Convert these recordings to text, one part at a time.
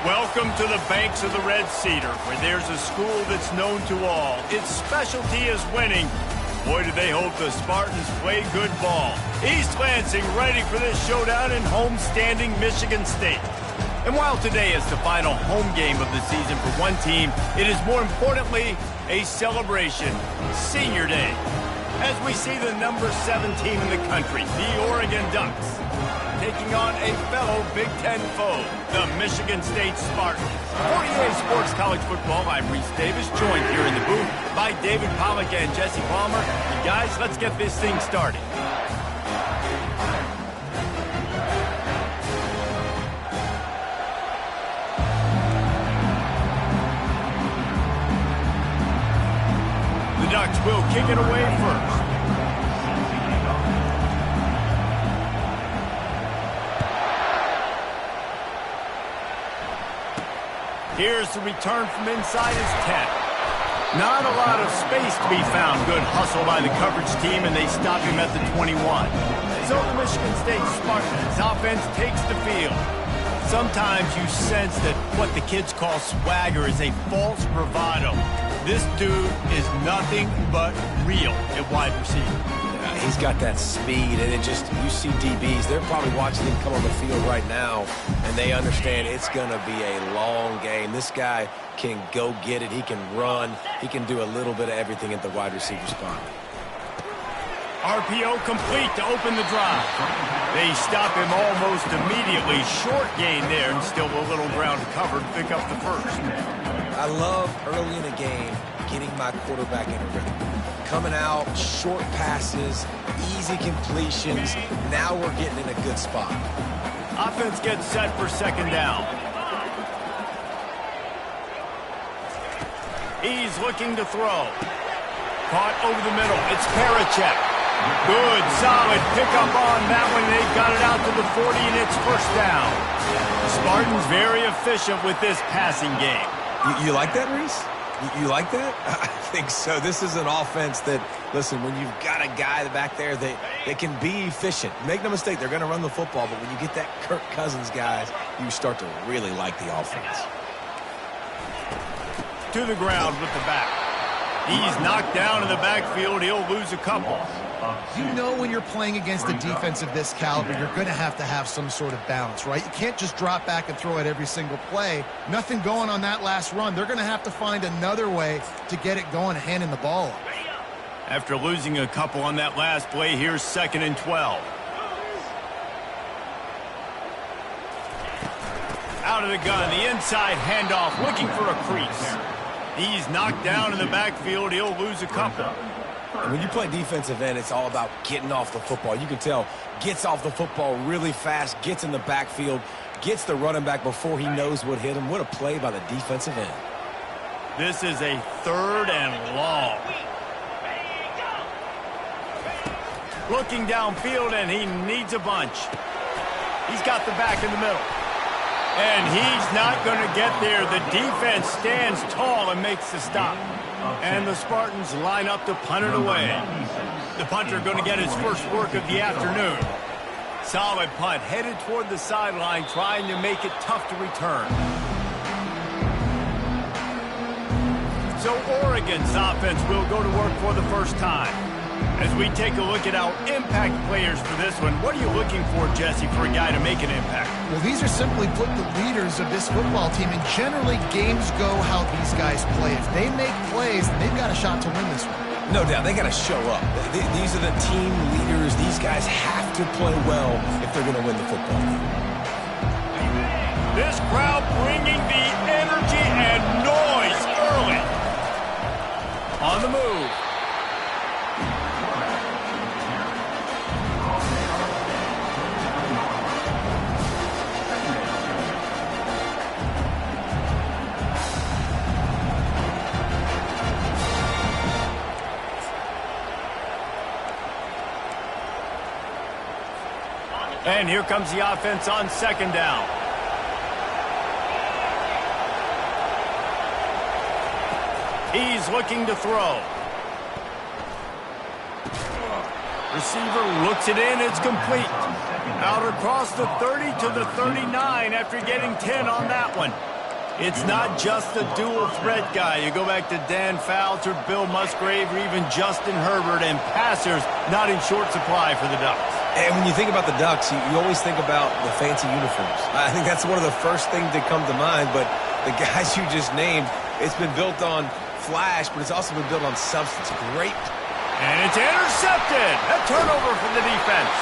Welcome to the banks of the Red Cedar, where there's a school that's known to all. Its specialty is winning. Boy, do they hope the Spartans play good ball. East Lansing ready for this showdown in home-standing Michigan State. And while today is the final home game of the season for one team, it is more importantly a celebration, Senior Day, as we see the number 7 team in the country, the Oregon Ducks, taking on a fellow Big Ten foe, the Michigan State Spartans. For EA Sports College Football, I'm Reese Davis, joined here in the booth by David Pollack and Jesse Palmer. And guys, let's get this thing started. The Ducks will kick it away first. Here's the return from inside his 10. Not a lot of space to be found. Good hustle by the coverage team, and they stop him at the 21. So the Michigan State Spartans offense takes the field. Sometimes you sense that what the kids call swagger is a false bravado. This dude is nothing but real at wide receiver. He's got that speed, and it just, you see DBs, they're probably watching him come on the field right now, and they understand it's going to be a long game. This guy can go get it. He can run. He can do a little bit of everything at the wide receiver spot. RPO complete to open the drive. They stop him almost immediately. Short gain there, and still a little ground covered. Pick up the first. I love early in a game getting my quarterback in a rhythm. Coming out, short passes, easy completions. Now we're getting in a good spot. Offense gets set for second down. He's looking to throw. Caught over the middle. It's Parachek. Good, solid pickup on that one. They got it out to the 40, and it's first down. Spartans very efficient with this passing game. You like that, Reese? You like that? I think so. This is an offense that, listen, when you've got a guy back there that can be efficient. Make no mistake, they're going to run the football, but when you get that Kirk Cousins guys, you start to really like the offense. To the ground with the back. He's knocked down in the backfield. He'll lose a couple. You know when you're playing against a defense of this caliber, you're going to have some sort of balance, right? You can't just drop back and throw it every single play. Nothing going on that last run. They're going to have to find another way to get it going and handing the ball off. After losing a couple on that last play, here's 2nd and 12. Out of the gun, the inside handoff, looking for a crease. He's knocked down in the backfield. He'll lose a couple. And when you play defensive end, it's all about getting off the football. You can tell, gets off the football really fast, gets in the backfield, gets the running back before he knows what hit him. What a play by the defensive end. This is a 3rd and long. Looking downfield, and he needs a bunch. He's got the back in the middle. And he's not going to get there. The defense stands tall and makes the stop. And the Spartans line up to punt it away. The punter going to get his first work of the afternoon. Solid punt, headed toward the sideline, trying to make it tough to return. So Oregon's offense will go to work for the first time. As we take a look at our impact players for this one, what are you looking for, Jesse, for a guy to make an impact? Well, these are simply put the leaders of this football team, and generally games go how these guys play. If they make plays, they've got a shot to win this one. No doubt, they got to show up. These are the team leaders. These guys have to play well if they're going to win the football game. This crowd bringing the energy and noise early. On the move. And here comes the offense on 2nd down. He's looking to throw. Receiver looks it in. It's complete. Out across the 30 to the 39 after getting 10 on that one. It's not just a dual threat guy. You go back to Dan Fouts or Bill Musgrave or even Justin Herbert, and passers not in short supply for the Ducks. And when you think about the Ducks, you always think about the fancy uniforms. I think that's one of the first things that come to mind, but the guys you just named, it's been built on flash, but it's also been built on substance. Great. And it's intercepted. A turnover for the defense.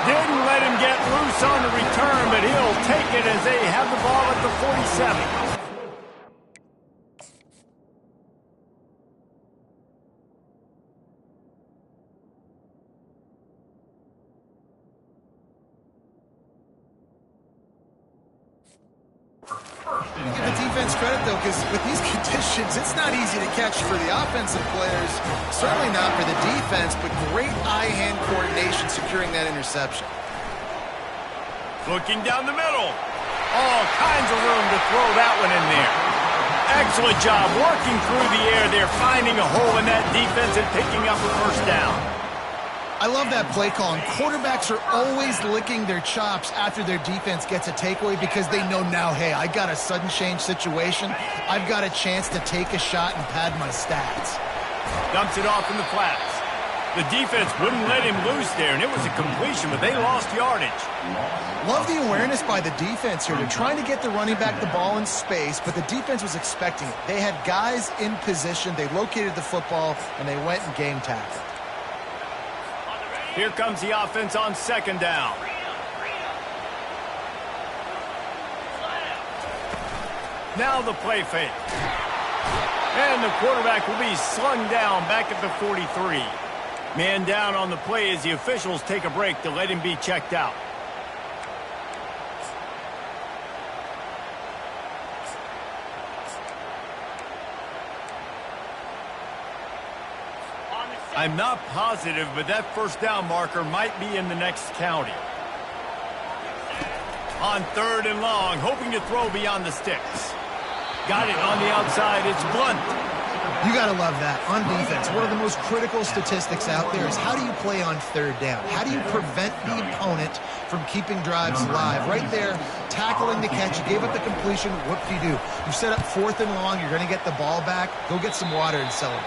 Didn't let him get loose on the return, but he'll take it as they have the ball at the 47. Give the defense credit, though, because with these conditions, it's not easy to catch for the offensive players. Certainly not for the defense, but great eye-hand coordination securing that interception. Looking down the middle. All kinds of room to throw that one in there. Excellent job working through the air there, finding a hole in that defense and picking up a first down. I love that play call, and quarterbacks are always licking their chops after their defense gets a takeaway because they know now, hey, I got a sudden change situation. I've got a chance to take a shot and pad my stats. Dumps it off in the flats. The defense wouldn't let him loose there, and it was a completion, but they lost yardage. Love the awareness by the defense here. They're trying to get the running back the ball in space, but the defense was expecting it. They had guys in position. They located the football, and they went and game tackled. Here comes the offense on 2nd down. Now the play fake. And the quarterback will be slung down back at the 43. Man down on the play as the officials take a break to let him be checked out. I'm not positive, but that first down marker might be in the next county. On 3rd and long, hoping to throw beyond the sticks. Got it on the outside. It's Blunt. You got to love that. On defense, one of the most critical statistics out there is how do you play on 3rd down? How do you prevent the opponent from keeping drives alive? Right there, tackling the catch. You gave up the completion. What do? You set up 4th and long. You're going to get the ball back. Go get some water and celebrate.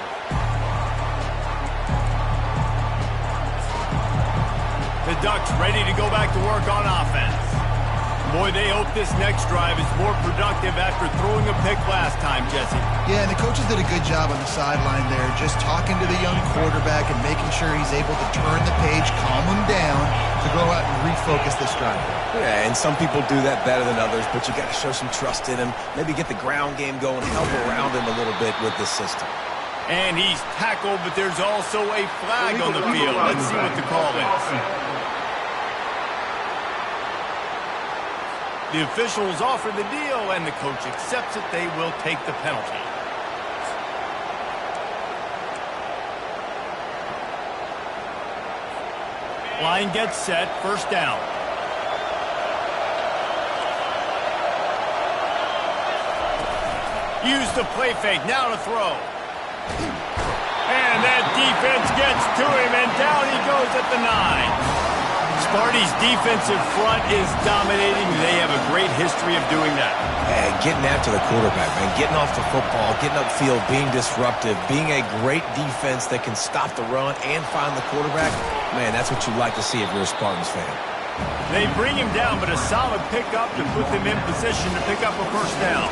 Ducks ready to go back to work on offense. Boy, they hope this next drive is more productive after throwing a pick last time, Jesse. Yeah, and the coaches did a good job on the sideline there, just talking to the young quarterback and making sure he's able to turn the page, calm him down, to go out and refocus this drive. Yeah, and some people do that better than others, but you got to show some trust in him, maybe get the ground game going, help around him a little bit with this system. And he's tackled, but there's also a flag on the field. Let's see what the call is. The officials offer the deal, and the coach accepts it. They will take the penalty. Line gets set, first down. Use the play fake, now to throw. And that defense gets to him, and down he goes at the 9. Sparty's defensive front is dominating. They have a great history of doing that. And getting after the quarterback, man. Getting off the football, getting upfield, being disruptive, being a great defense that can stop the run and find the quarterback. Man, that's what you like to see if you're a Spartans fan. They bring him down, but a solid pickup to put them in position to pick up a first down.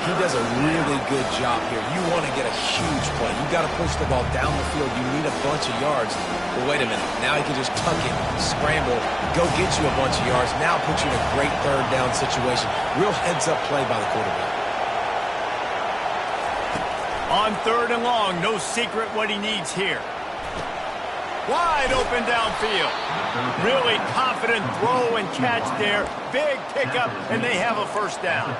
He does a really good job here. You want to get a huge play. You got to push the ball down the field. You need a bunch of yards. But wait a minute. Now he can just tuck it, scramble, go get you a bunch of yards. Now put you in a great third down situation. Real heads-up play by the quarterback. On 3rd and long, no secret what he needs here. Wide open downfield. Really confident throw and catch there. Big pickup, and they have a first down.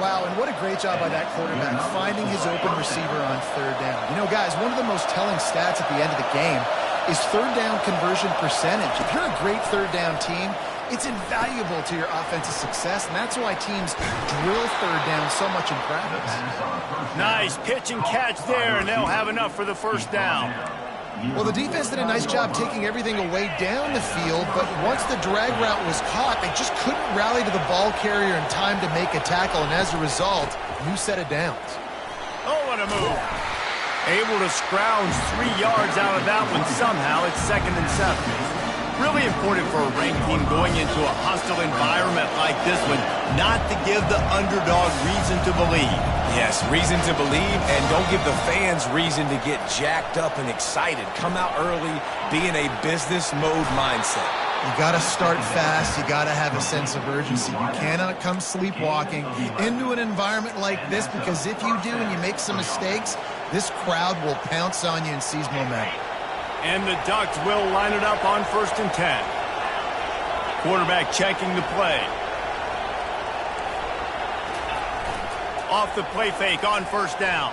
Wow, and what a great job by that quarterback, finding his open receiver on 3rd down. You know, guys, one of the most telling stats at the end of the game is 3rd down conversion percentage. If you're a great 3rd down team, it's invaluable to your offensive success, and that's why teams drill 3rd down so much in practice. Nice pitch and catch there, and they'll have enough for the first down. Well, the defense did a nice job taking everything away down the field, but once the drag route was caught, they just couldn't rally to the ball carrier in time to make a tackle, and as a result, new set of downs. Oh, what a move. Able to scrounge 3 yards out of that one somehow. It's 2nd and 7. Really important for a ranked team going into a hostile environment like this one, not to give the underdog reason to believe. Yes, reason to believe, and don't give the fans reason to get jacked up and excited. Come out early, be in a business mode mindset. You got to start fast. You got to have a sense of urgency. You cannot come sleepwalking into an environment like this, because if you do and you make some mistakes, this crowd will pounce on you and seize momentum. And the Ducks will line it up on 1st and 10. Quarterback checking the play. Off the play fake on 1st down.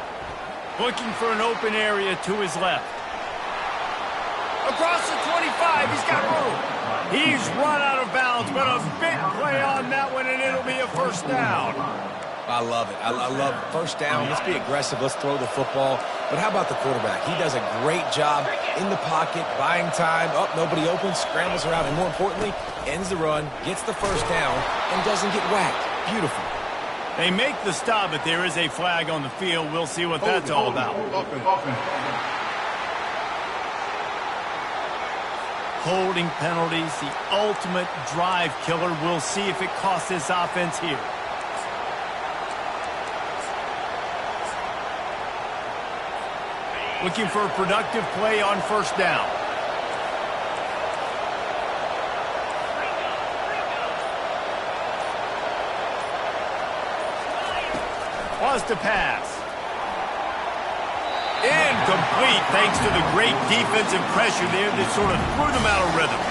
Looking for an open area to his left. Across the 25, he's got room. He's run out of bounds, but a big play on that one, and it'll be a first down. I love it. I love first down. Let's be aggressive. Let's throw the football. But how about the quarterback? He does a great job in the pocket, buying time. Up, nobody open, scrambles around, and more importantly, ends the run, gets the first down, and doesn't get whacked. Beautiful. They make the stop, but there is a flag on the field. We'll see what that's all about. Holding penalties, the ultimate drive killer. We'll see if it costs this offense here. Looking for a productive play on 1st down. Was to pass. Incomplete thanks to the great defensive pressure there that sort of threw them out of rhythm.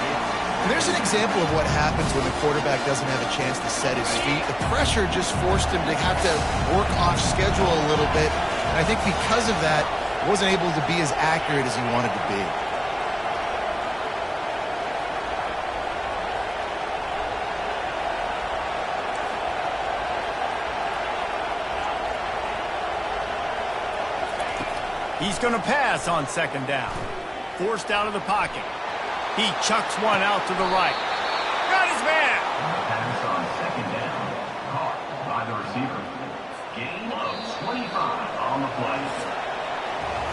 And there's an example of what happens when the quarterback doesn't have a chance to set his feet. The pressure just forced him to have to work off schedule a little bit. And I think because of that, wasn't able to be as accurate as he wanted to be. He's going to pass on 2nd down. Forced out of the pocket. He chucks one out to the right. Got his man. Pass on 2nd down. Caught by the receiver. Gain of 25 on the play.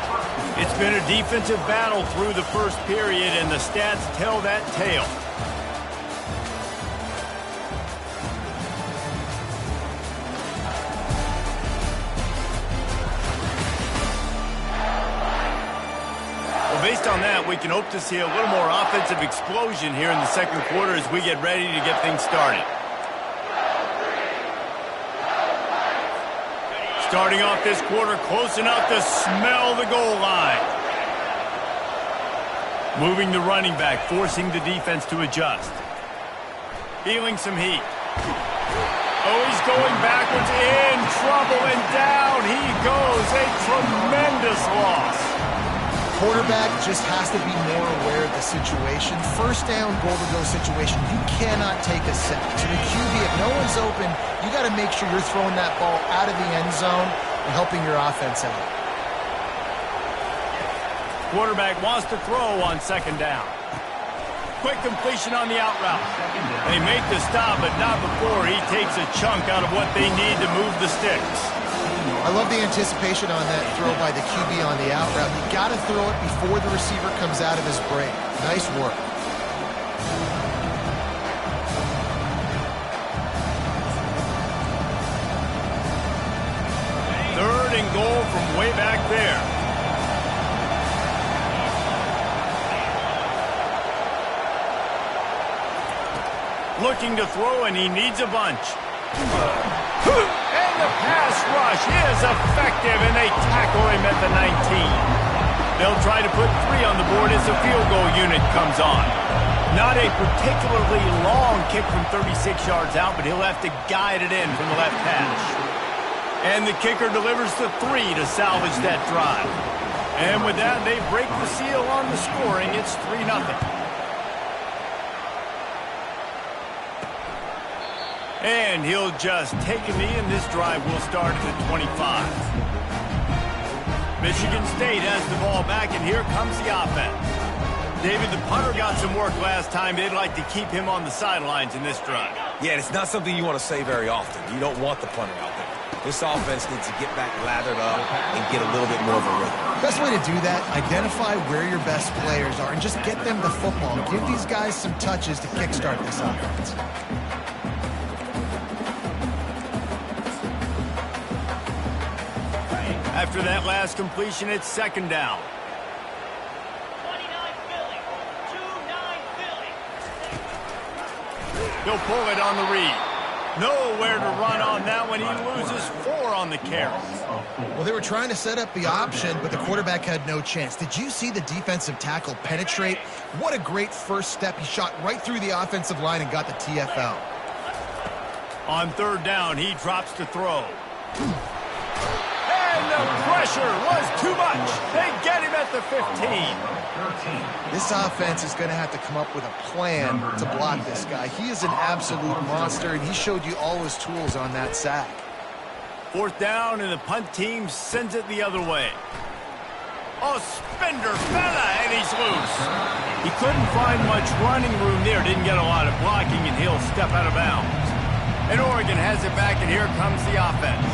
1st and It's been a defensive battle through the first period, and the stats tell that tale. Well, based on that, we can hope to see a little more offensive explosion here in the second quarter as we get ready to get things started. Starting off this quarter close enough to smell the goal line. Moving the running back, forcing the defense to adjust. Feeling some heat. Oh, he's going backwards, in trouble, and down he goes. A tremendous loss. Quarterback just has to be more aware of the situation. First down, goal-to-go situation, you cannot take a sack. So the QB, if no one's open, you got to make sure you're throwing that ball out of the end zone and helping your offense out. Quarterback wants to throw on second down. Quick completion on the out route. They make the stop, but not before he takes a chunk out of what they need to move the sticks. I love the anticipation on that throw by the QB on the out route. You got to throw it before the receiver comes out of his break. Nice work. Third and goal from way back there. Looking to throw, and he needs a bunch. And the pass rush is effective, and they tackle him at the 19. They'll try to put 3 on the board as the field goal unit comes on. Not a particularly long kick from 36 yards out, but he'll have to guide it in from the left hash. And the kicker delivers the 3 to salvage that drive. And with that, they break the seal on the scoring. It's 3-0. And he'll just take a knee, and this drive will start at the 25. Michigan State has the ball back, and here comes the offense. David, the punter got some work last time. They'd like to keep him on the sidelines in this drive. Yeah, it's not something you want to say very often. You don't want the punter out there. This offense needs to get back lathered up and get a little bit more of a rhythm. Best way to do that, identify where your best players are and just get them the football. Give these guys some touches to kickstart this offense. After that last completion, it's second down. 29 Philly. 2-9 Philly. He'll pull it on the read. Nowhere to run on that one. He loses 4 on the carry. Well, they were trying to set up the option, but the quarterback had no chance. Did you see the defensive tackle penetrate? What a great first step. He shot right through the offensive line and got the TFL. On third down, he drops to throw. And the pressure was too much. They get him at the 15. This offense is going to have to come up with a plan to block this guy. He is an absolute monster, and he showed you all his tools on that sack. Fourth down, and the punt team sends it the other way. Oh, Spender fella, and he's loose. He couldn't find much running room there. Didn't get a lot of blocking, and he'll step out of bounds. And Oregon has it back, and here comes the offense.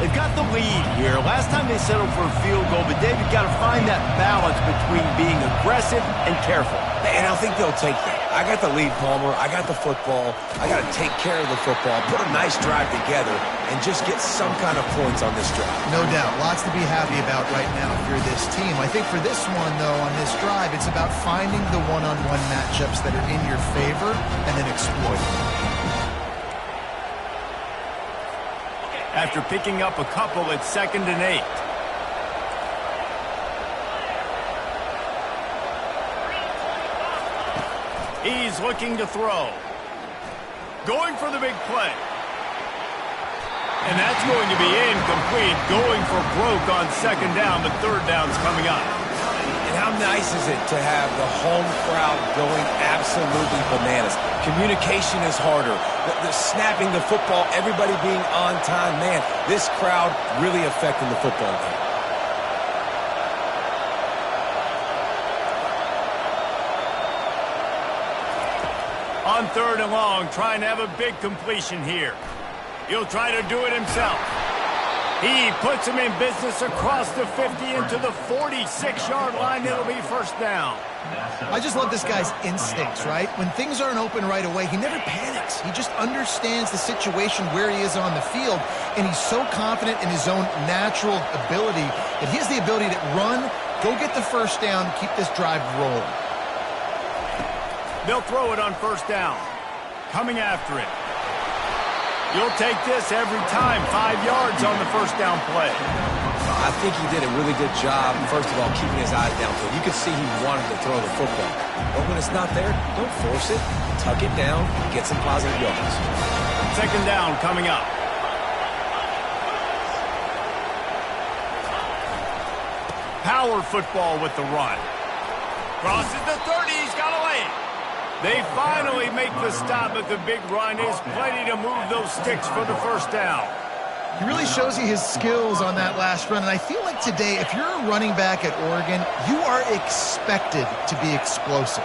They've got the lead here. Last time they settled for a field goal, but David got to find that balance between being aggressive and careful. And I think they'll take that. I got the lead, Palmer. I got the football. I got to take care of the football, put a nice drive together, and just get some kind of points on this drive. No doubt. Lots to be happy about right now if you're this team. I think for this one, though, on this drive, it's about finding the one-on-one matchups that are in your favor and then exploiting them. After picking up a couple, it's 2nd and 8. He's looking to throw. Going for the big play. And that's going to be incomplete. Going for broke on second down, but third down's coming up. And how nice is it to have the home crowd going absolutely bananas? Communication is harder. The snapping the football, everybody being on time. Man, this crowd really affecting the football game. On third and long, trying to have a big completion here. He'll try to do it himself. He puts him in business across the 50 into the 46-yard line. It'll be first down. I just love this guy's instincts, right? When things aren't open right away, he never panics. He just understands the situation where he is on the field, and he's so confident in his own natural ability that he has the ability to run, go get the first down, and keep this drive rolling. They'll throw it on first down. Coming after it. You'll take this every time. 5 yards on the first down play. I think he did a really good job, first of all, keeping his eyes downfield. You could see he wanted to throw the football. But when it's not there, don't force it. Tuck it down, get some positive yards. Second down coming up. Power football with the run. Crosses the 30. He's got away. They finally make the stop, but the big run is plenty to move those sticks for the first down. He really shows you his skills on that last run, and I feel like today, if you're a running back at Oregon, you are expected to be explosive.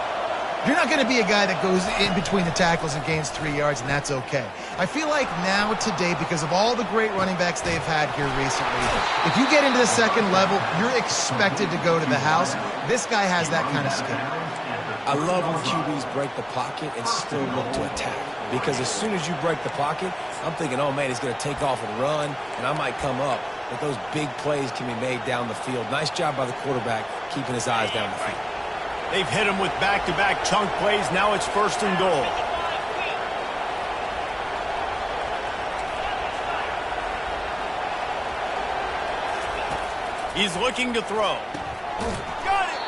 You're not going to be a guy that goes in between the tackles and gains 3 yards, and that's okay. I feel like now today, because of all the great running backs they've had here recently, if you get into the second level, you're expected to go to the house. This guy has that kind of skill. I love when QBs break the pocket and still look to attack. Because as soon as you break the pocket, I'm thinking, oh, man, he's going to take off and run, and I might come up. But those big plays can be made down the field. Nice job by the quarterback keeping his eyes down the field. They've hit him with back-to-back chunk plays. Now it's first and goal. He's looking to throw. Got it!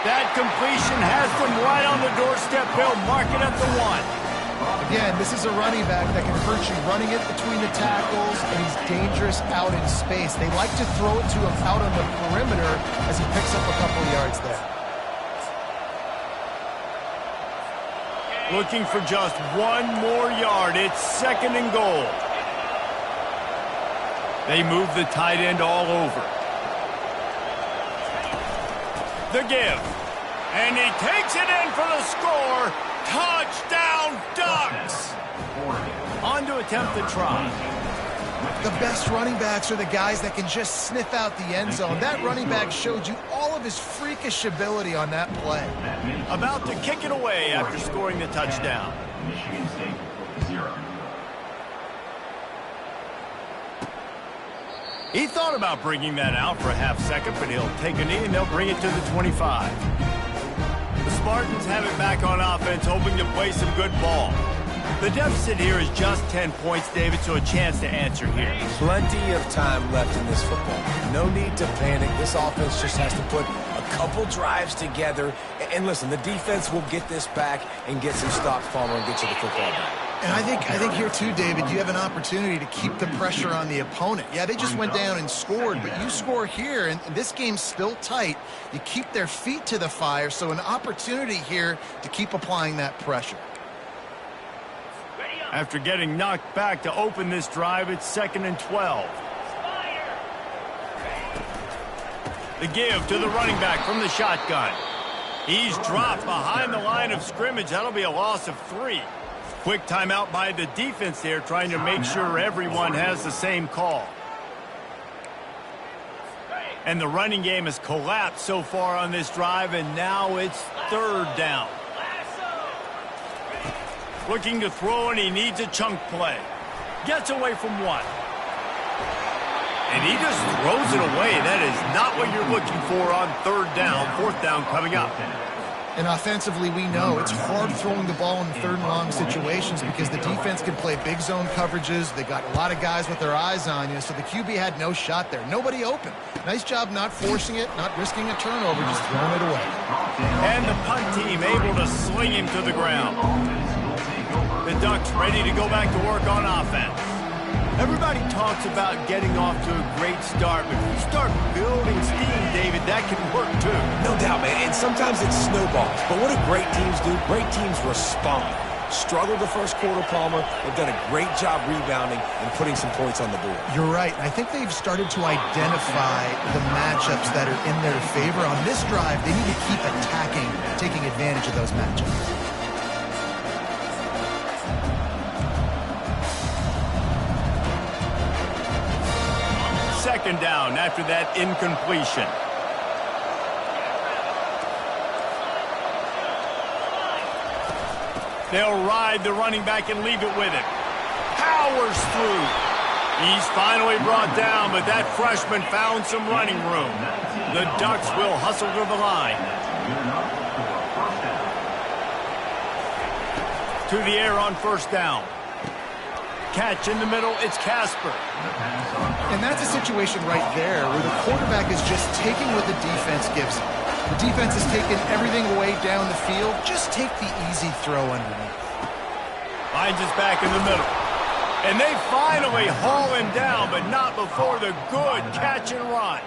That completion has them right on the doorstep. They'll mark it at the 1. Again, this is a running back that can hurt you running it between the tackles, and he's dangerous out in space. They like to throw it to him out on the perimeter as he picks up a couple of yards there. Looking for just 1 more yard. It's second and goal. They move the tight end all over. The give. And he takes it in for the score. Touchdown, Ducks! On to attempt the try. The best running backs are the guys that can just sniff out the end zone. That running back showed you all of his freakish ability on that play. About to kick it away after scoring the touchdown. Michigan State 0. He thought about bringing that out for a half second, but he'll take a knee and they'll bring it to the 25. The Spartans have it back on offense, hoping to play some good ball. The deficit here is just 10 points, David, so a chance to answer here. Plenty of time left in this football. No need to panic. This offense just has to put a couple drives together. And listen, the defense will get this back and get some stops, Palmer, and get you the football back. And I think here too, David, you have an opportunity to keep the pressure on the opponent. Yeah, they just went down and scored, but you score here, and this game's still tight. You keep their feet to the fire, so an opportunity here to keep applying that pressure. After getting knocked back to open this drive, it's second and 12. The give to the running back from the shotgun. He's dropped behind the line of scrimmage. That'll be a loss of 3. Quick timeout by the defense there, trying to make sure everyone has the same call. And the running game has collapsed so far on this drive, and now it's third down. Looking to throw, and he needs a chunk play. Gets away from 1. And he just throws it away. That is not what you're looking for on third down. Fourth down coming up. And offensively, we know it's hard throwing the ball in third and long situations because the defense can play big zone coverages. They got a lot of guys with their eyes on you, so the QB had no shot there. Nobody open. Nice job not forcing it, not risking a turnover, just throwing it away. And the punt team able to sling him to the ground. The Ducks ready to go back to work on offense. Everybody talks about getting off to a great start, but if you start building steam, David, that can work too. No doubt, man, and sometimes it snowballs. But what do great teams do? Great teams respond. Struggled the first quarter, Palmer. They've done a great job rebounding and putting some points on the board. You're right. I think they've started to identify the matchups that are in their favor. On this drive, they need to keep attacking, taking advantage of those matchups. second down after that incompletion. They'll ride the running back and leave it with him. Powers through. He's finally brought down, but that freshman found some running room. The Ducks will hustle to the line. To the air on first down. Catch in the middle, it's Casper. And that's a situation right there where the quarterback is just taking what the defense gives him. The defense is taking everything away down the field. Just take the easy throw underneath. Finds his back in the middle. And they finally haul him down, but not before the good catch and run.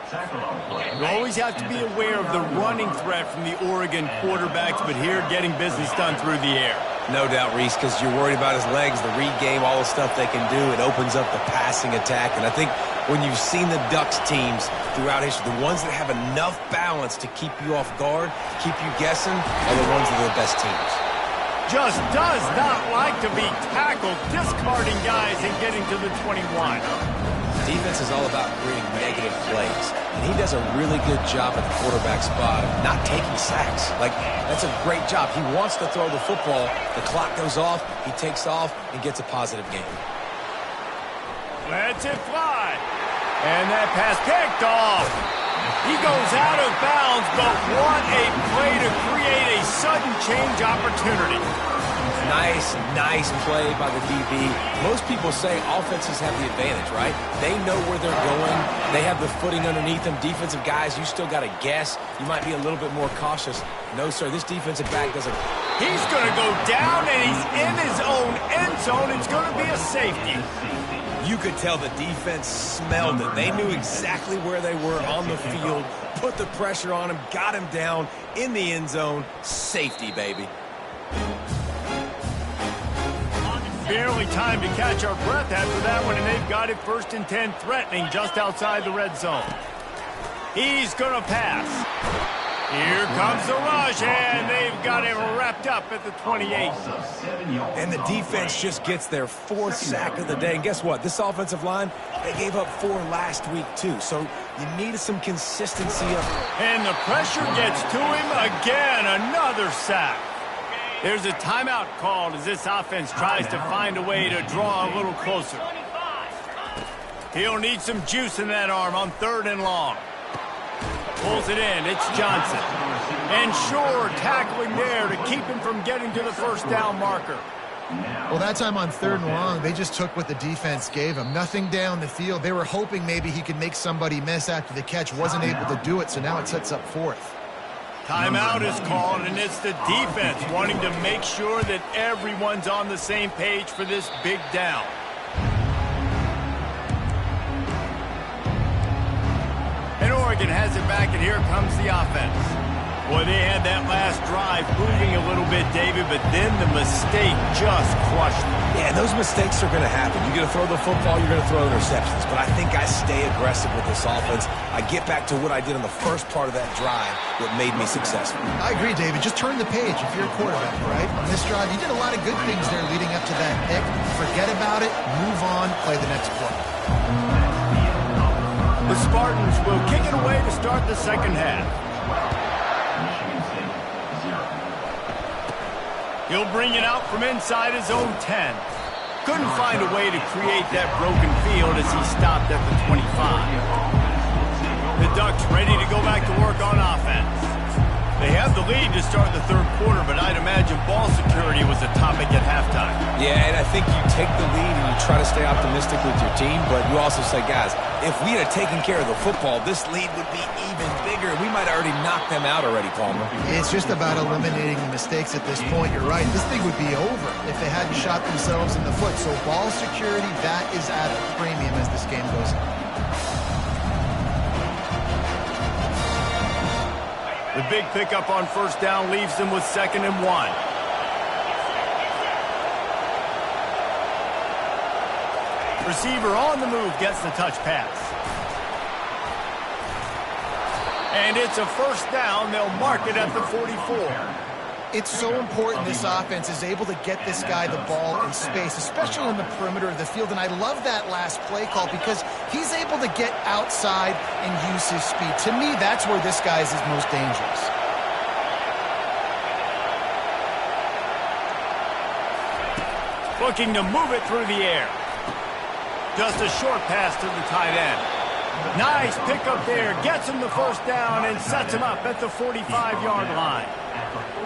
You always have to be aware of the running threat from the Oregon quarterbacks, but here getting business done through the air. No doubt, Reese, because you're worried about his legs, the read game, all the stuff they can do. It opens up the passing attack. And I think when you've seen the Ducks teams throughout history, the ones that have enough balance to keep you off guard, keep you guessing, are the ones that are the best teams. Just does not like to be tackled, discarding guys and getting to the 21. Defense is all about creating negative plays, and he does a really good job at the quarterback spot of not taking sacks. Like, that's a great job. He wants to throw the football. The clock goes off, he takes off, and gets a positive game. Lets it fly. And that pass picked off. He goes out of bounds, but what a play to create a sudden change opportunity. Nice play by the DB. Most people say offenses have the advantage, right? They know where they're going. They have the footing underneath them. Defensive guys, you still got to guess. You might be a little bit more cautious. No, sir, this defensive back doesn't. He's going to go down, and he's in his own end zone. It's going to be a safety. You could tell the defense smelled it. They knew exactly where they were on the field, put the pressure on him, got him down in the end zone. Safety, baby. Barely time to catch our breath after that one, and they've got it 1st and 10, threatening just outside the red zone. He's going to pass. Here comes the rush, and they've got him wrapped up at the 28. And the defense just gets their 4th sack of the day. And guess what? This offensive line, they gave up 4 last week, too. So you needed some consistency up. And the pressure gets to him again. Another sack. There's a timeout called as this offense tries to find a way to draw a little closer. He'll need some juice in that arm on 3rd and long. Pulls it in. It's Johnson. And Shore tackling there to keep him from getting to the 1st down marker. Well, that time on 3rd and long, they just took what the defense gave him. Nothing down the field. They were hoping maybe he could make somebody miss after the catch. Wasn't able to do it, so now it sets up 4th. Timeout is called, and it's the defense wanting to make sure that everyone's on the same page for this big down. And Oregon has it back, and here comes the offense. Boy, they had that last drive moving a little bit, David, but then the mistake just crushed them. Yeah, those mistakes are going to happen. You're going to throw the football, you're going to throw interceptions. But I think I stay aggressive with this offense. I get back to what I did in the first part of that drive that made me successful. I agree, David. Just turn the page if you're a quarterback, right? On this drive, you did a lot of good things there leading up to that pick. Forget about it, move on, play the next play. The Spartans will kick it away to start the second half. He'll bring it out from inside his own 10. Couldn't find a way to create that broken field as he stopped at the 25. The Ducks ready to go back to work on offense. They have the lead to start the 3rd quarter, but I'd imagine ball security was a topic at halftime. Yeah, and I think you take the lead and you try to stay optimistic with your team, but you also say, guys, if we had taken care of the football, this lead would be even bigger. We might have already knocked them out already, Palmer. It's just about eliminating the mistakes at this point. You're right. This thing would be over if they hadn't shot themselves in the foot. So ball security, that is at a premium as this game goes on. The big pickup on 1st down leaves them with 2nd and 1. Receiver on the move gets the touch pass. And it's a 1st down. They'll mark it at the 44. It's so important this offense is able to get this guy the ball in space, especially on the perimeter of the field. And I love that last play call because he's able to get outside and use his speed. To me, that's where this guy is his most dangerous. Looking to move it through the air. Just a short pass to the tight end. Nice pickup there. Gets him the first down and sets him up at the 45-yard line.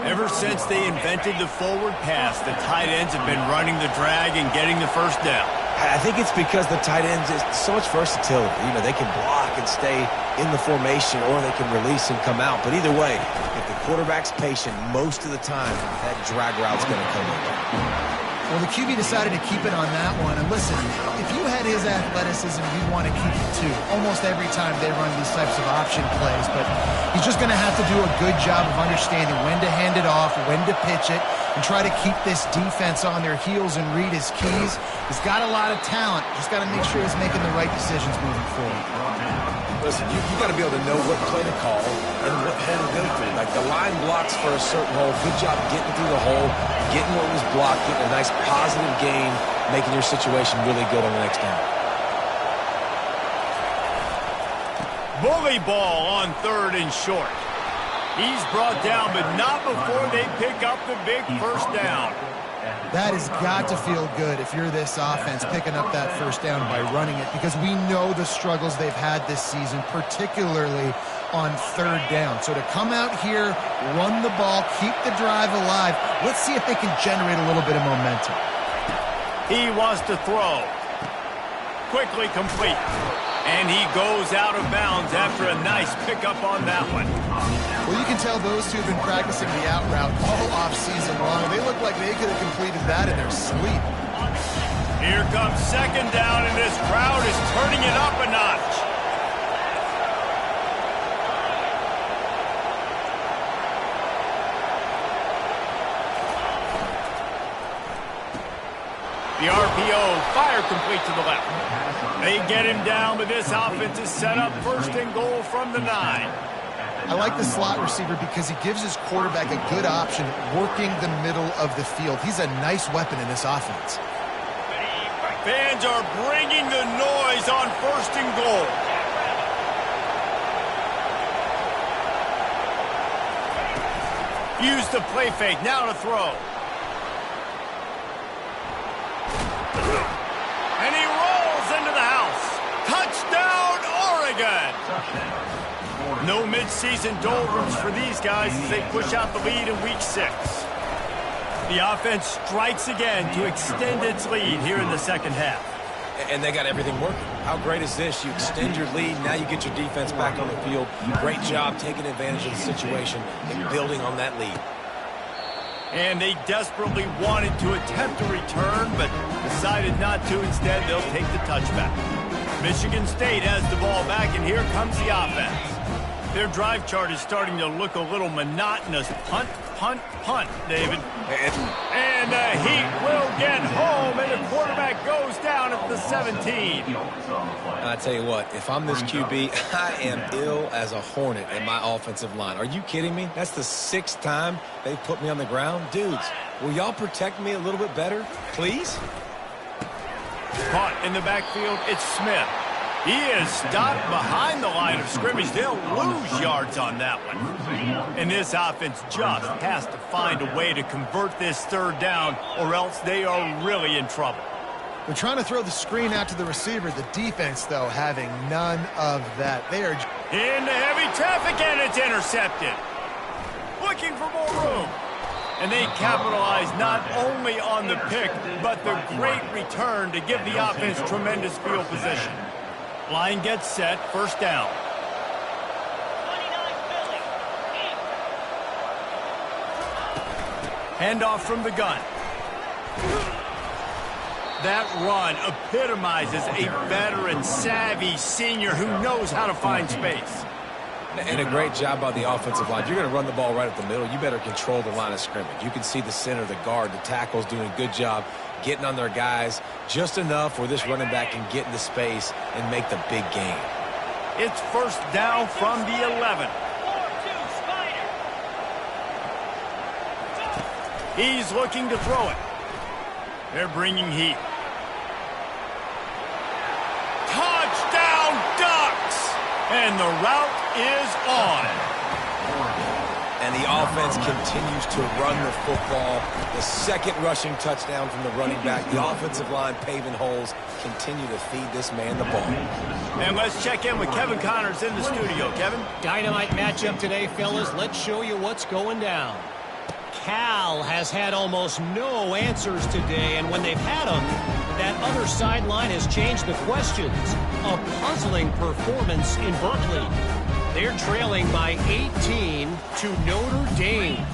Ever since they invented the forward pass, the tight ends have been running the drag and getting the first down. I think it's because the tight ends is so much versatility. You know, they can block and stay in the formation, or they can release and come out. But either way, if the quarterback's patient most of the time, that drag route's going to come in. Well, the QB decided to keep it on that one. And listen, if you had his athleticism, you'd want to keep it too. Almost every time they run these types of option plays. But he's just going to have to do a good job of understanding when to hand it off, when to pitch it, and try to keep this defense on their heels and read his keys. He's got a lot of talent. Just got to make sure he's making the right decisions moving forward. Listen, you got to be able to know what play to call and what hole to go through. Like the line blocks for a certain hole. Good job getting through the hole, getting what was blocked, getting a nice positive gain, making your situation really good on the next down. Bully ball on 3rd and short. He's brought down, but not before they pick up the big first down. That has got to feel good if you're this offense picking up that first down by running it, because we know the struggles they've had this season, particularly on 3rd down. So to come out here, run the ball, keep the drive alive, let's see if they can generate a little bit of momentum. He wants to throw. Quickly complete. And he goes out of bounds after a nice pickup on that one. Well, you can tell those two have been practicing the out route all off-season long. They look like they could have completed that in their sleep. Here comes 2nd down, and this crowd is turning it up a notch. The RPO, fire complete to the left. They get him down, but this offense is set up 1st and goal from the 9. I like the slot receiver because he gives his quarterback a good option working the middle of the field. He's a nice weapon in this offense. Fans are bringing the noise on 1st and goal. Use the play fake, now to throw. And he rolls into the house. Touchdown, Oregon! No mid-season doldrums for these guys as they push out the lead in Week 6. The offense strikes again to extend its lead here in the 2nd half. And they got everything working. How great is this? You extend your lead, now you get your defense back on the field. Great job taking advantage of the situation and building on that lead. And they desperately wanted to attempt a return, but decided not to. Instead, they'll take the touchback. Michigan State has the ball back, and here comes the offense. Their drive chart is starting to look a little monotonous. Punt, punt, punt, David. And the Heat will get home, and the quarterback goes down at the 17. I tell you what, if I'm this QB, I am ill as a hornet at my offensive line. Are you kidding me? That's the 6th time they've put me on the ground. Dudes, will y'all protect me a little bit better, please? Caught in the backfield, it's Smith. He is stopped behind the line of scrimmage. They'll lose yards on that one. And this offense just has to find a way to convert this 3rd down, or else they are really in trouble. They're trying to throw the screen out to the receiver. The defense, though, having none of that. They are into heavy traffic, and it's intercepted. Looking for more room. And they capitalize not only on the pick, but the great return to give the offense tremendous field position. Line gets set, 1st down. 29 Handoff from the gun. That run epitomizes a veteran, savvy senior who knows how to find space. And a great job by the offensive line. You're going to run the ball right up the middle. You better control the line of scrimmage. You can see the center, the guard, the tackles doing a good job getting on their guys just enough where this running back can get into space and make the big gain. It's 1st down from the 11. He's looking to throw it. They're bringing heat. Touchdown Ducks! And the route is on. And the offense continues to run the football. The second rushing touchdown from the running back. The offensive line paving holes. Continue to feed this man the ball. And let's check in with Kevin Connors in the studio. Kevin? Dynamite matchup today, fellas. Let's show you what's going down. Cal has had almost no answers today, and when they've had them, that other sideline has changed the questions. A puzzling performance in Berkeley. They're trailing by 18 to Notre Dame.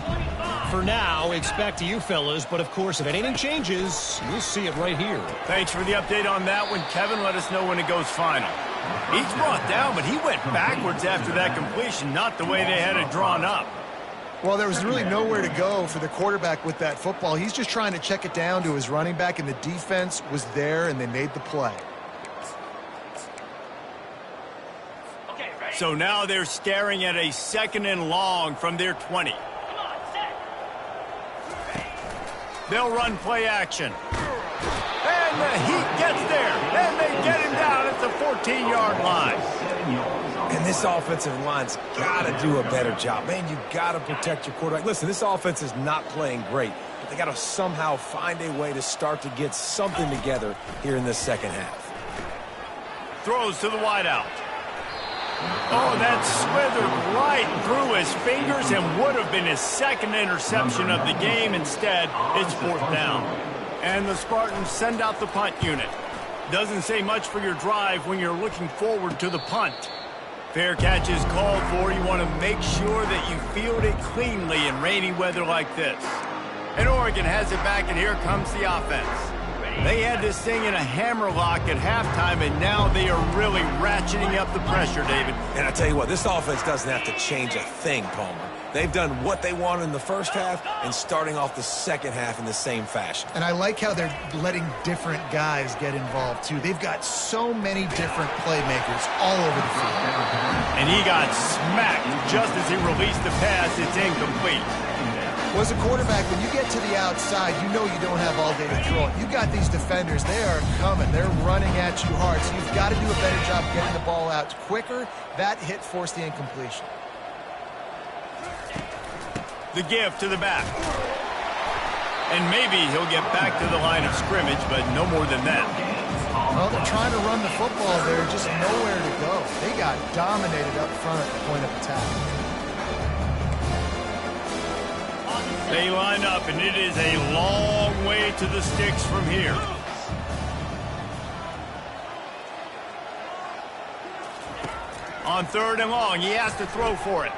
For now, it's back to you fellas, but of course, if anything changes, you'll see it right here. Thanks for the update on that one, Kevin. Let us know when it goes final. He's brought down, but he went backwards after that completion, not the way they had it drawn up. Well, there was really nowhere to go for the quarterback with that football. He's just trying to check it down to his running back, and the defense was there, and they made the play. So now they're staring at a 2nd and long from their 20. They'll run play action. And the Heat gets there, and they get him down at the 14-yard line. And this offensive line's got to do a better job. Man, you got to protect your quarterback. Listen, this offense is not playing great, but they got to somehow find a way to start to get something together here in this second half. Throws to the wideout. Oh, that slithered right through his fingers and would have been his 2nd interception of the game. Instead, it's 4th down. And the Spartans send out the punt unit. Doesn't say much for your drive when you're looking forward to the punt. Fair catch is called for. You want to make sure that you field it cleanly in rainy weather like this. And Oregon has it back, and here comes the offense. They had this thing in a hammerlock at halftime, and now they are really ratcheting up the pressure, David. And I tell you what, this offense doesn't have to change a thing, Palmer. They've done what they wanted in the first half and starting off the second half in the same fashion. And I like how they're letting different guys get involved, too. They've got so many different playmakers all over the field. And he got smacked just as he released the pass. It's incomplete. Well, as a quarterback, when you get to the outside, you know you don't have all day to throw it. You've got these defenders. They are coming. They're running at you hard. So you've got to do a better job getting the ball out quicker. That hit forced the incompletion. The give to the back. And maybe he'll get back to the line of scrimmage, but no more than that. Well, they're trying to run the football. They're just nowhere to go. They got dominated up front at the point of attack. They line up, and it is a long way to the sticks from here. On 3rd and long, he has to throw for it.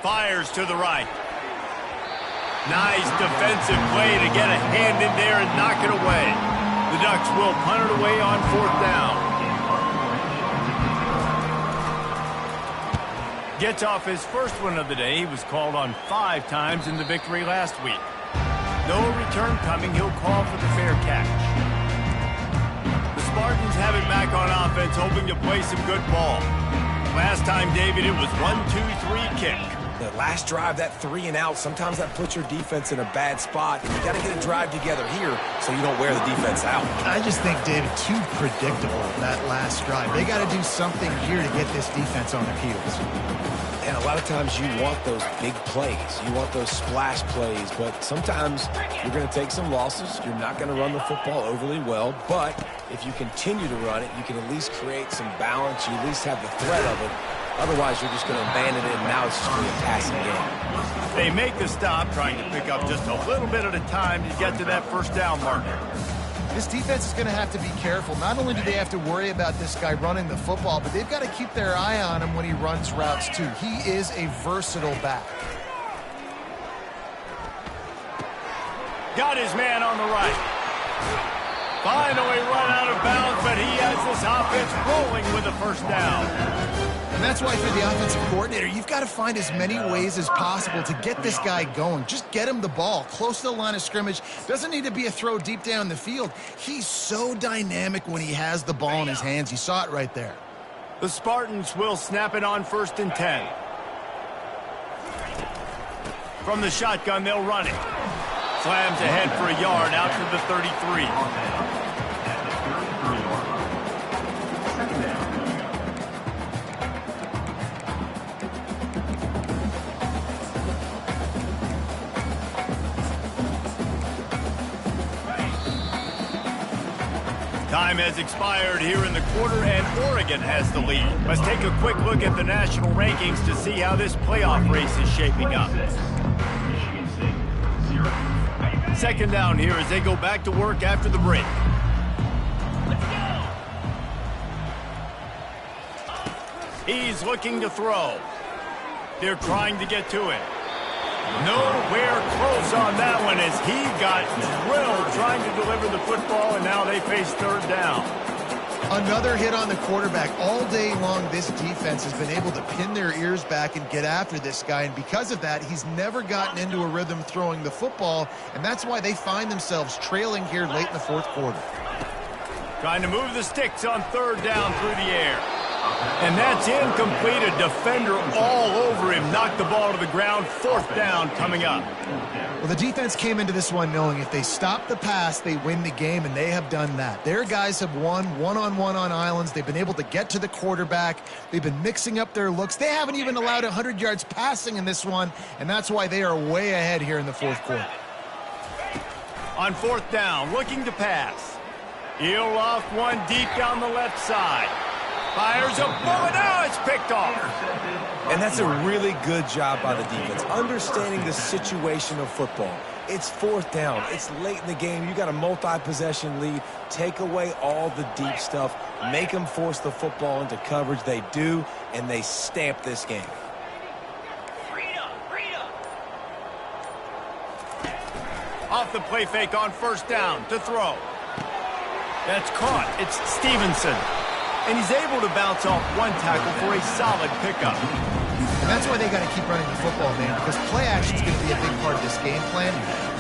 Fires to the right. Nice defensive play to get a hand in there and knock it away. The Ducks will punt it away on 4th down. Gets off his first one of the day. He was called on 5 times in the victory last week. No return coming. He'll call for the fair catch. The Spartans have it back on offense, hoping to play some good ball. Last time, David, it was 1-2-3 kick. The last drive, that 3 and out, sometimes that puts your defense in a bad spot. And you got to get a drive together here so you don't wear the defense out. I just think, David, too predictable, that last drive. They got to do something here to get this defense on their heels. And a lot of times you want those big plays. You want those splash plays. But sometimes you're going to take some losses. You're not going to run the football overly well. But if you continue to run it, you can at least create some balance. You at least have the threat of it. Otherwise, you're just going to abandon it, and now it's just going to be a passing game. They make the stop, trying to pick up just a little bit at a time to get to that 1st down marker. This defense is going to have to be careful. Not only do they have to worry about this guy running the football, but they've got to keep their eye on him when he runs routes, too. He is a versatile back. Got his man on the right. Finally run out of bounds, but he has this offense rolling with a 1st down. And that's why for the offensive coordinator, you've got to find as many ways as possible to get this guy going. Just get him the ball close to the line of scrimmage. Doesn't need to be a throw deep down the field. He's so dynamic when he has the ball in his hands. You saw it right there. The Spartans will snap it on 1st and 10. From the shotgun, they'll run it. Slams ahead for a yard out to the 33. Time has expired here in the quarter, and Oregon has the lead. Let's take a quick look at the national rankings to see how this playoff race is shaping up. Second down here as they go back to work after the break. He's looking to throw. They're trying to get to it. Nowhere close on that one as he got drilled trying to deliver the football, and now they face third down. Another hit on the quarterback. All day long, this defense has been able to pin their ears back and get after this guy, and because of that, he's never gotten into a rhythm throwing the football, and that's why they find themselves trailing here late in the fourth quarter. Trying to move the sticks on third down through the air. And that's incomplete. A defender all over him. Knocked the ball to the ground. Fourth down coming up. Well, the defense came into this one knowing if they stop the pass, they win the game, and they have done that. Their guys have won one-on-one on islands. They've been able to get to the quarterback. They've been mixing up their looks. They haven't even allowed 100 yards passing in this one, and that's why they are way ahead here in the fourth quarter. On fourth down, looking to pass. He'll off one deep down the left side. Fires a bullet. Now it's picked off. And that's a really good job by the defense, understanding the situation of football. It's fourth down. It's late in the game. You got a multi-possession lead. Take away all the deep stuff. Make them force the football into coverage. They do, and they stamp this game. Off the play fake on first down to throw. That's caught. It's Stevenson. And he's able to bounce off one tackle for a solid pickup. And that's why they got to keep running the football, man, because play action is going to be a big part of this game plan.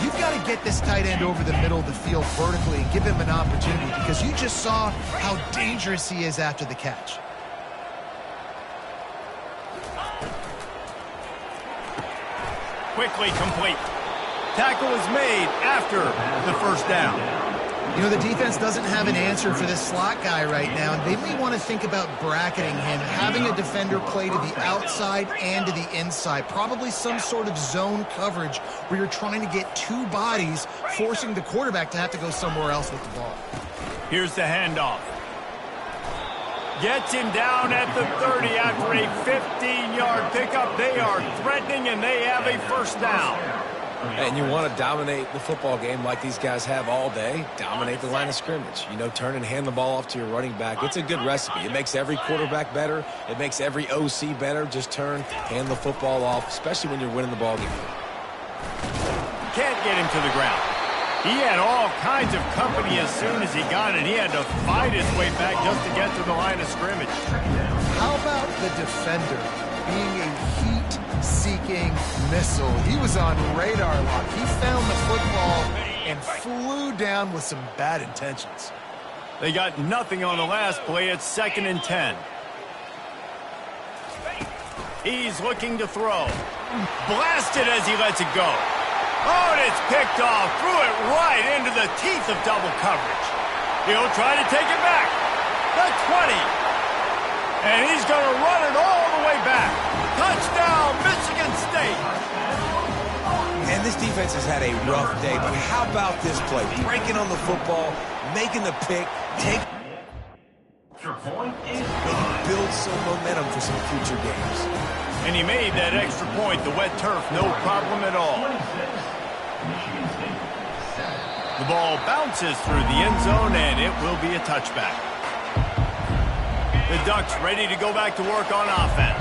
You've got to get this tight end over the middle of the field vertically and give him an opportunity, because you just saw how dangerous he is after the catch. Quickly complete. Tackle is made after the first down. You know, the defense doesn't have an answer for this slot guy right now, and they may want to think about bracketing him, having a defender play to the outside and to the inside, probably some sort of zone coverage where you're trying to get two bodies, forcing the quarterback to have to go somewhere else with the ball. Here's the handoff. Gets him down at the 30 after a 15-yard pickup. They are threatening, and they have a first down. And you want to dominate the football game like these guys have all day. Dominate the line of scrimmage. You know, turn and hand the ball off to your running back. It's a good recipe. It makes every quarterback better. It makes every OC better. Just turn, hand the football off, especially when you're winning the ball game. Can't get him to the ground. He had all kinds of company as soon as he got it. He had to fight his way back just to get to the line of scrimmage. How about the defender being a heat-seeking missile? He was on radar lock. He found the football and flew down with some bad intentions. They got nothing on the last play. It's 2nd and 10. He's looking to throw. Blasted as he lets it go. Oh, and it's picked off. Threw it right into the teeth of double coverage. He'll try to take it back. The 20. And he's going to run it all the way back. Touchdown, Michigan State. And this defense has had a rough day, but how about this play? Breaking on the football, making the pick, build some momentum for some future games. And he made that extra point. The wet turf, no problem at all. The ball bounces through the end zone, and it will be a touchback. The Ducks ready to go back to work on offense.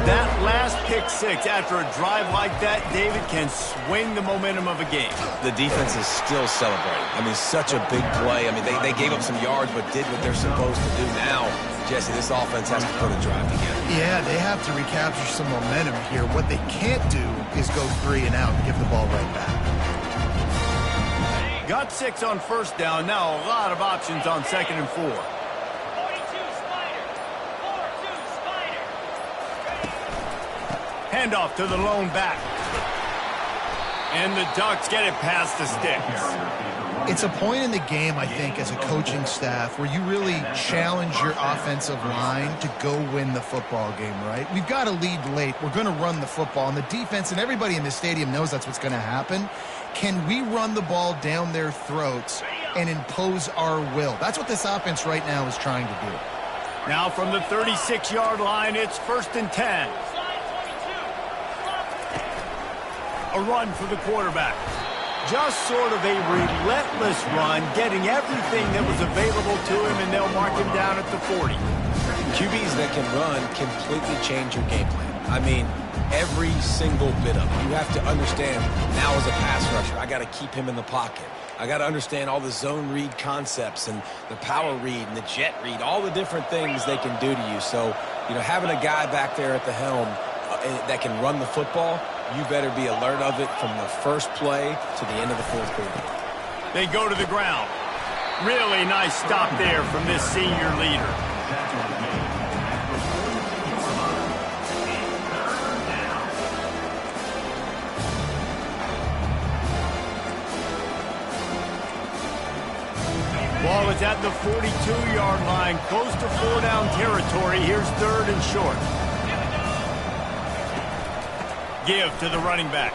That last pick six after a drive like that, David, can swing the momentum of a game. The defense is still celebrating. I mean, such a big play. I mean, they gave up some yards but did what they're supposed to do. Now, Jesse, this offense has to put a drive together. Yeah, they have to recapture some momentum here. What they can't do is go 3 and out and give the ball right back. Got 6 on first down. Now a lot of options on 2nd and 4. Handoff to the lone back. And the Ducks get it past the sticks. It's a point in the game, I think, as a coaching staff where you really challenge your offensive line to go win the football game, right? We've got to lead late. We're going to run the football. And the defense and everybody in the stadium knows that's what's going to happen. Can we run the ball down their throats and impose our will? That's what this offense right now is trying to do. Now from the 36-yard line, it's 1st and 10. A run for the quarterback. Just sort of a relentless run, getting everything that was available to him, and they'll mark him down at the 40. QBs that can run completely change your game plan. I mean, every single bit of it. You have to understand, now as a pass rusher, I got to keep him in the pocket. I got to understand all the zone read concepts and the power read and the jet read, all the different things they can do to you. So, you know, having a guy back there at the helm that can run the football, you better be alert of it from the first play to the end of the fourth quarter. They go to the ground. Really nice stop there from this senior leader. Ball is at the 42-yard line, close to 4-down territory. Here's 3rd and short. Give to the running back.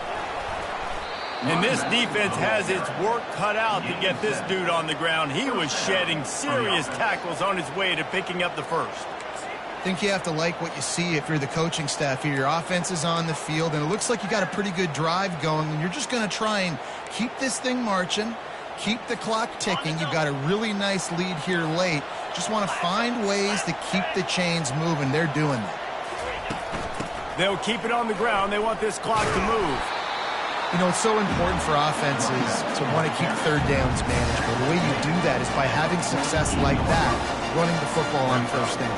And this defense has its work cut out to get this dude on the ground. He was shedding serious tackles on his way to picking up the first. I think you have to like what you see if you're the coaching staff here. Your offense is on the field, and it looks like you got a pretty good drive going, and you're just going to try and keep this thing marching, keep the clock ticking. You've got a really nice lead here late. Just want to find ways to keep the chains moving. They're doing that. They'll keep it on the ground. They want this clock to move. You know, it's so important for offenses to want to keep 3rd downs manageable. The way you do that is by having success like that, running the football on 1st down.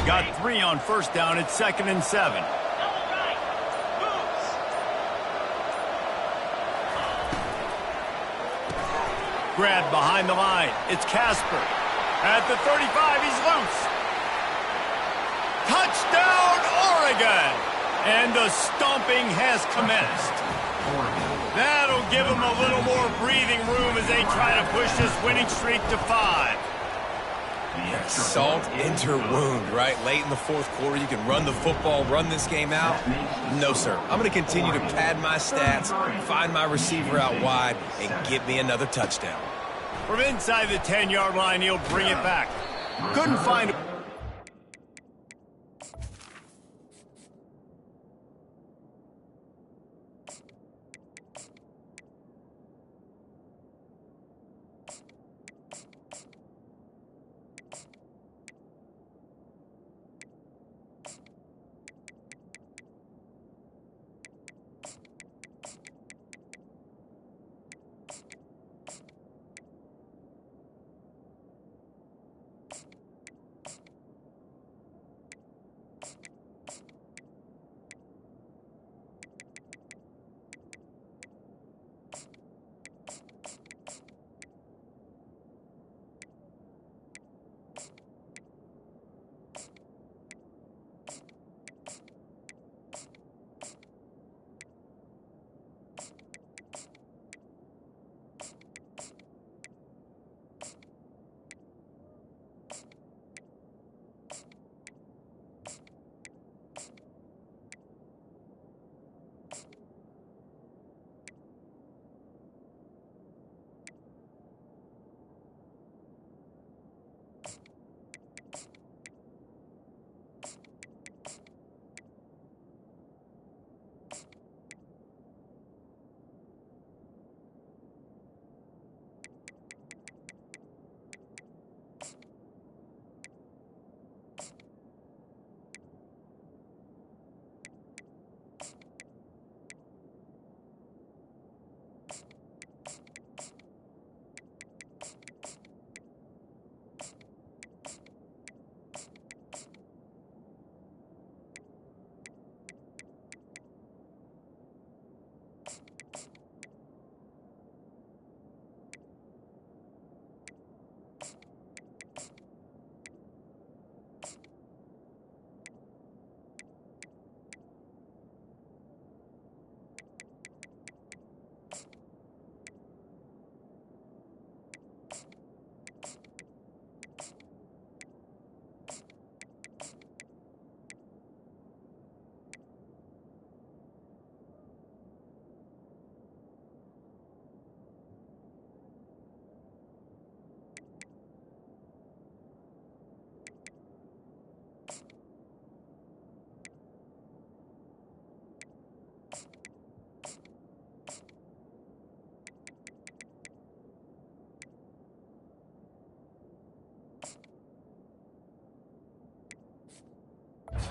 Got 3 on 1st down. It's 2nd and 7. Grab behind the line. It's Casper. At the 35, he's loose. Touchdown, Oregon! And the stomping has commenced. That'll give them a little more breathing room as they try to push this winning streak to 5. Salt into wound, right? Late in the fourth quarter, you can run the football, run this game out. No, sir. I'm going to continue to pad my stats, find my receiver out wide, and get me another touchdown. From inside the 10-yard line, he'll bring it back. Couldn't find a...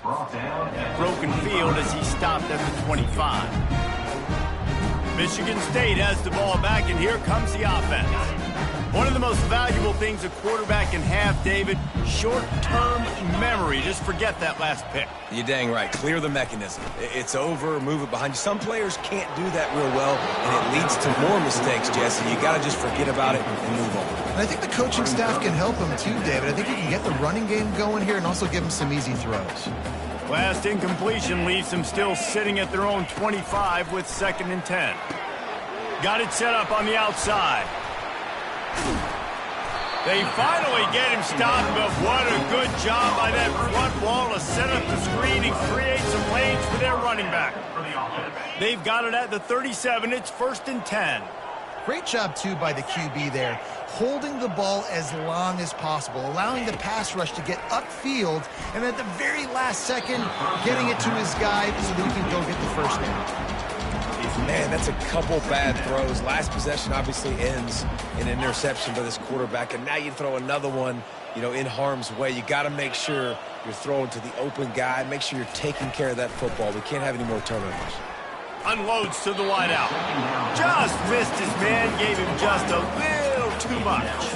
Brought down at Broken field as he stopped at the 25. Michigan State has the ball back, and here comes the offense. One of the most valuable things a quarterback can have, David, short-term memory. Just forget that last pick. You're dang right. Clear the mechanism. It's over, move it behind you. Some players can't do that real well, and it leads to more mistakes, Jesse. You got to just forget about it and move on. And I think the coaching staff can help him too, David. I think he can get the running game going here and also give him some easy throws. Last incompletion leaves them still sitting at their own 25 with 2nd and 10. Got it set up on the outside. They finally get him stopped, but what a good job by that front wall to set up the screen and create some lanes for their running back. They've got it at the 37. It's 1st and 10. Great job, too, by the QB there, holding the ball as long as possible, allowing the pass rush to get upfield, and at the very last second, getting it to his guy so that he can go get the first down. Man, that's a couple bad throws. Last possession obviously ends in an interception by this quarterback, and now you throw another one, in harm's way. You got to make sure you're throwing to the open guy. Make sure you're taking care of that football. We can't have any more turnovers. Unloads to the wideout. Just missed his man, gave him just a little too much.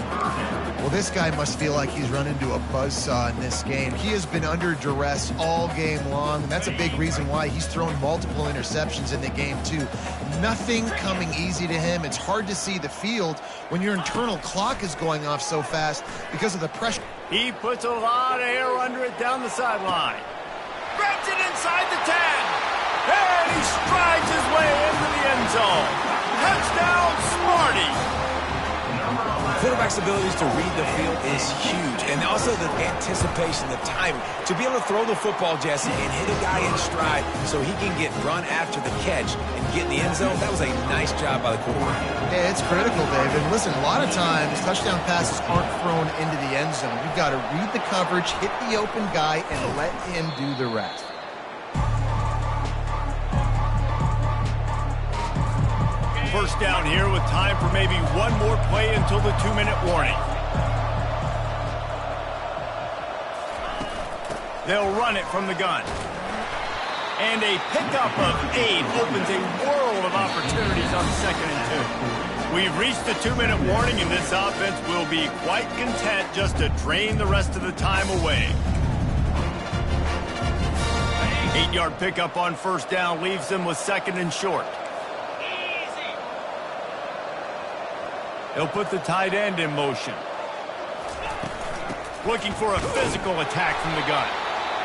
Well, this guy must feel like he's run into a buzzsaw in this game. He has been under duress all game long, and that's a big reason why he's thrown multiple interceptions in the game, too. Nothing coming easy to him. It's hard to see the field when your internal clock is going off so fast because of the pressure. He puts a lot of air under it down the sideline. Grabs it inside the 10. And he strides his way into the end zone. Touchdown, Smarty. Quarterback's abilities to read the field is huge, and also the anticipation, the timing. To be able to throw the football, Jesse, and hit a guy in stride so he can get run after the catch and get in the end zone, that was a nice job by the quarterback. Yeah, it's critical, David. Listen, a lot of times, touchdown passes aren't thrown into the end zone. You've got to read the coverage, hit the open guy, and let him do the rest. First down here with time for maybe one more play until the 2-minute warning. They'll run it from the gun. And a pickup of 8 opens a world of opportunities on 2nd and 2. We've reached the 2-minute warning, and this offense will be quite content just to drain the rest of the time away. 8-yard pickup on first down leaves them with 2nd and short. They'll put the tight end in motion. Looking for a physical attack from the gun.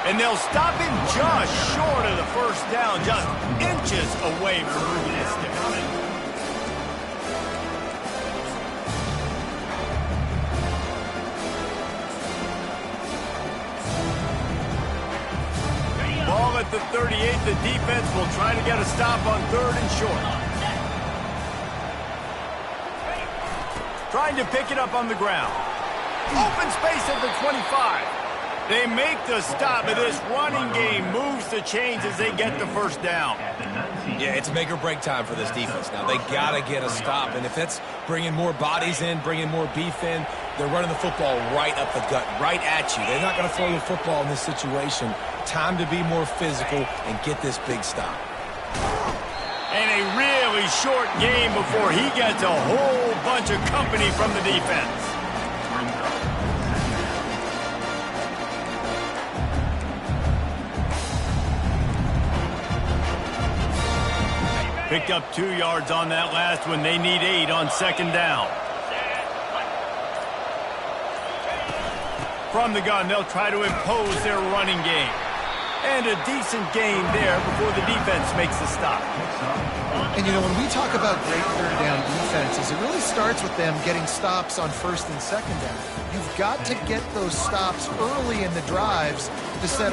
And they'll stop him just short of the first down, just inches away from moving the stick. Ball at the 38. The defense will try to get a stop on 3rd and short. Trying to pick it up on the ground. Open space at the 25. They make the stop, but this running game moves the chains as they get the first down. Yeah, it's make or break time for this defense. Now, they got to get a stop, and if it's bringing more bodies in, bringing more beef in, they're running the football right up the gut, right at you. They're not going to throw the football in this situation. Time to be more physical and get this big stop. And a really short game before he gets a whole bunch of company from the defense. Picked up 2 yards on that last one. They need 8 on 2nd down. From the gun, they'll try to impose their running game. And a decent gain there before the defense makes the stop. And, when we talk about great third down defenses, it really starts with them getting stops on 1st and 2nd down. You've got to get those stops early in the drives to set